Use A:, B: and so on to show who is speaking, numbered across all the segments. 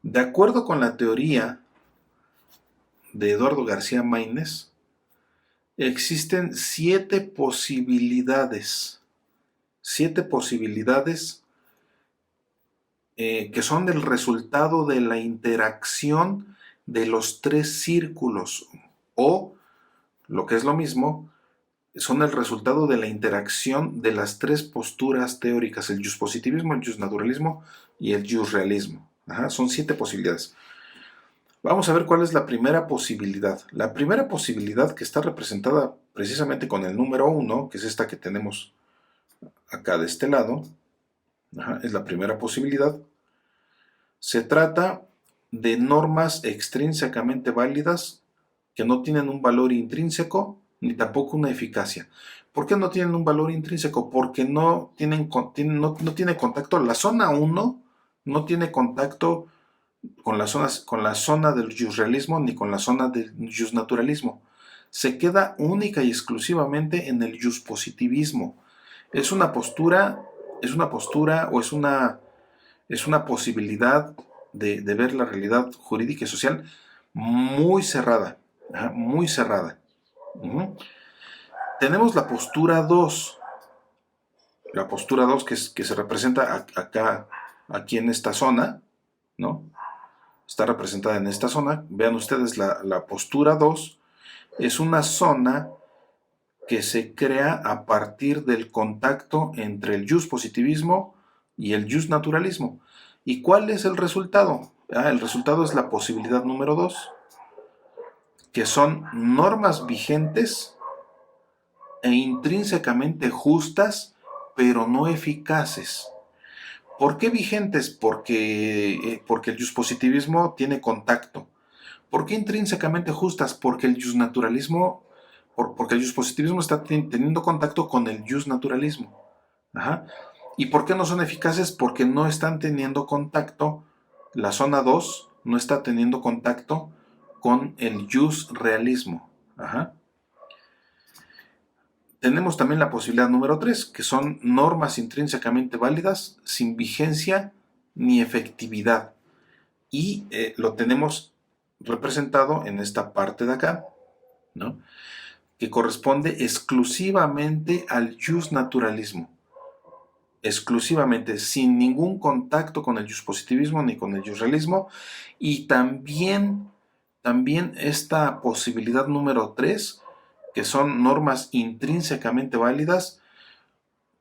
A: De acuerdo con la teoría de Eduardo García Maínez, existen siete posibilidades que son el resultado de la interacción de los tres círculos, o, lo que es lo mismo, son el resultado de la interacción de las tres posturas teóricas: el positivismo, el naturalismo y el realismo. Son siete posibilidades. Vamos a ver cuál es la primera posibilidad. La primera posibilidad, que está representada precisamente con el número 1, que es esta que tenemos acá de este lado, es la primera posibilidad. Se trata de normas extrínsecamente válidas que no tienen un valor intrínseco ni tampoco una eficacia. ¿Por qué no tienen un valor intrínseco? Porque no tiene contacto. La zona 1 no tiene contacto con la zona del justrealismo ni con la zona del justnaturalismo. Se queda única y exclusivamente en el justpositivismo. Es una postura, o es una posibilidad de ver la realidad jurídica y social muy cerrada, muy cerrada. Tenemos la postura 2, que se representa acá, aquí en esta zona, ¿no? Está representada en esta zona. Vean ustedes, la postura 2 es una zona que se crea a partir del contacto entre el positivismo y el naturalismo. ¿Y cuál es el resultado? El resultado es la posibilidad número 2, que son normas vigentes e intrínsecamente justas, pero no eficaces. ¿Por qué vigentes? Porque el positivismo tiene contacto. ¿Por qué intrínsecamente justas? Porque el justnaturalismo, porque el positivismo está teniendo contacto con el justnaturalismo. Ajá. ¿Y por qué no son eficaces? Porque no están teniendo contacto, la zona 2 no está teniendo contacto con el realismo. Ajá. Tenemos también la posibilidad número 3, que son normas intrínsecamente válidas, sin vigencia ni efectividad. Y lo tenemos representado en esta parte de acá, ¿no? Que corresponde exclusivamente al justnaturalismo. Exclusivamente, sin ningún contacto con el positivismo ni con el realismo. Y también esta posibilidad número 3, que son normas intrínsecamente válidas,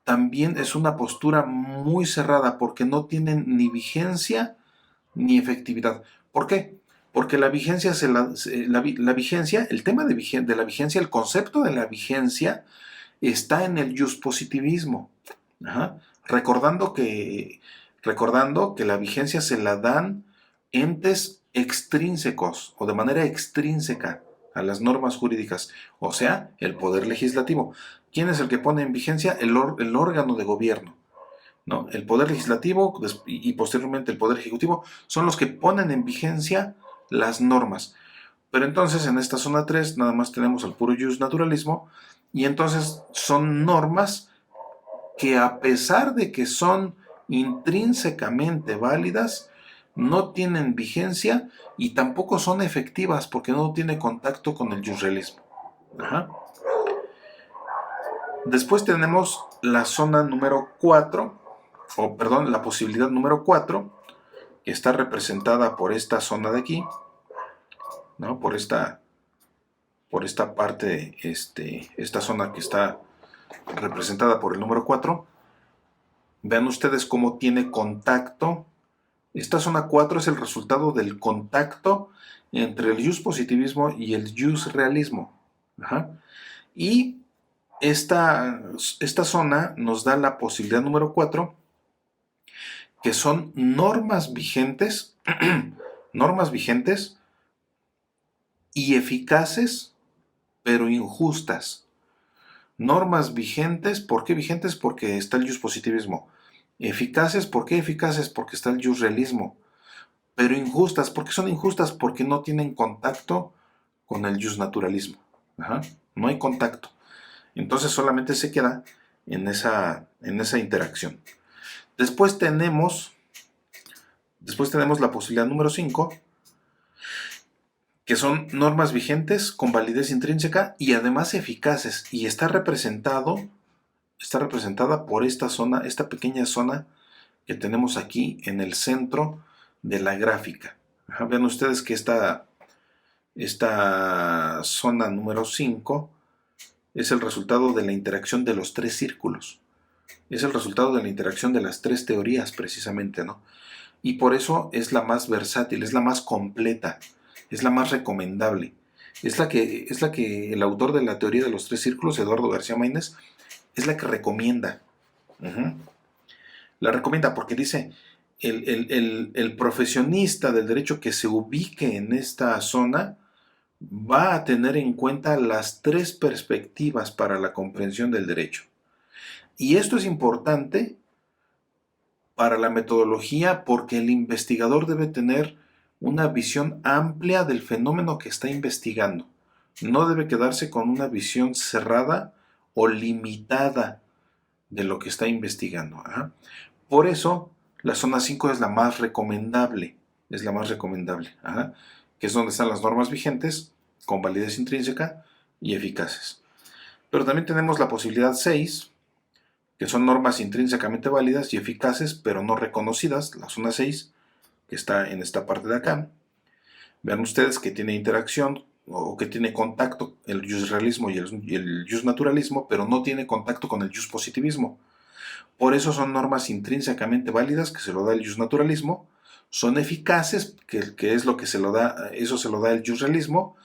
A: también es una postura muy cerrada, porque no tienen ni vigencia ni efectividad. ¿Por qué? Porque la vigencia, la vigencia, el tema de la vigencia, el concepto de la vigencia está en el positivismo. Ajá. Recordando que la vigencia se la dan entes extrínsecos o de manera extrínseca a las normas jurídicas, o sea, el poder legislativo. ¿Quién es el que pone en vigencia? El órgano de gobierno, ¿no? El poder legislativo y posteriormente el poder ejecutivo son los que ponen en vigencia las normas. Pero entonces en esta zona 3 nada más tenemos el puro justnaturalismo, y entonces son normas que, a pesar de que son intrínsecamente válidas, no tienen vigencia y tampoco son efectivas porque no tiene contacto con el justrealismo. Ajá. Después tenemos la zona número 4, o perdón, la posibilidad número 4, que está representada por esta zona de aquí, ¿no? Por esta parte, esta zona que está representada por el número 4. Vean ustedes cómo tiene contacto. Esta zona 4 es el resultado del contacto entre el positivismo y el realismo. Ajá. Y esta zona nos da la posibilidad número 4, que son normas vigentes, normas vigentes y eficaces, pero injustas. Normas vigentes, ¿por qué vigentes? Porque está el positivismo. Eficaces, ¿por qué eficaces? Porque está el realismo. Pero injustas, ¿por qué son injustas? Porque no tienen contacto con el justnaturalismo. Ajá. No hay contacto. Entonces solamente se queda en esa interacción. Después Después tenemos la posibilidad número 5, que son normas vigentes con validez intrínseca y además eficaces, y está representada por esta zona, esta pequeña zona que tenemos aquí en el centro de la gráfica. Ajá, vean ustedes que esta zona número 5 es el resultado de la interacción de los tres círculos. Es el resultado de la interacción de las tres teorías, precisamente, ¿no? Y por eso es la más versátil, es la más completa, es la más recomendable. Es la que el autor de la teoría de los tres círculos, Eduardo García Maínez, es la que recomienda. La recomienda porque dice, el profesionista del derecho que se ubique en esta zona va a tener en cuenta las tres perspectivas para la comprensión del derecho. Y esto es importante para la metodología porque el investigador debe tener una visión amplia del fenómeno que está investigando. No debe quedarse con una visión cerrada o limitada de lo que está investigando. Ajá. Por eso, la zona 5 es la más recomendable. Es la más recomendable. Ajá. Que es donde están las normas vigentes, con validez intrínseca y eficaces. Pero también tenemos la posibilidad 6, que son normas intrínsecamente válidas y eficaces, pero no reconocidas, la zona 6, que está en esta parte de acá. Vean ustedes que tiene interacción o que tiene contacto el jusrealismo y el jusnaturalismo, pero no tiene contacto con el juspositivismo. Por eso son normas intrínsecamente válidas, que se lo da el jusnaturalismo, son eficaces, que es lo que se lo da, eso se lo da el jusrealismo,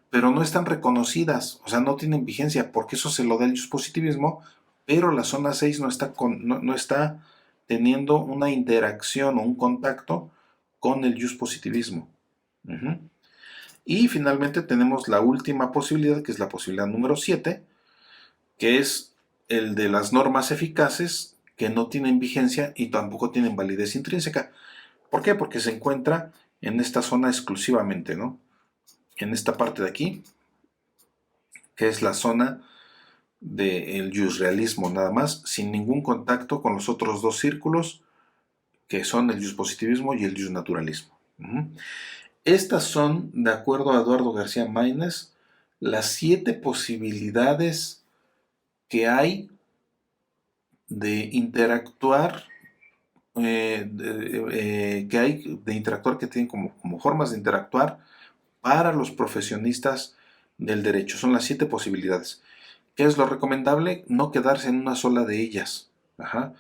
A: pero no están reconocidas, o sea, no tienen vigencia, porque eso se lo da el juspositivismo, pero la zona 6 no está teniendo una interacción o un contacto con el juspositivismo. Y finalmente tenemos la última posibilidad, que es la posibilidad número 7, que es el de las normas eficaces que no tienen vigencia y tampoco tienen validez intrínseca. ¿Por qué? Porque se encuentra en esta zona exclusivamente, ¿no? En esta parte de aquí, que es la zona del jusrealismo nada más, sin ningún contacto con los otros dos círculos, que son el juspositivismo y el jusnaturalismo. Estas son, de acuerdo a Eduardo García Maínez, las 7 posibilidades que hay de interactuar, que tienen como formas de interactuar para los profesionistas del derecho. Son las 7 posibilidades. ¿Qué es lo recomendable? No quedarse en una sola de ellas. Ajá.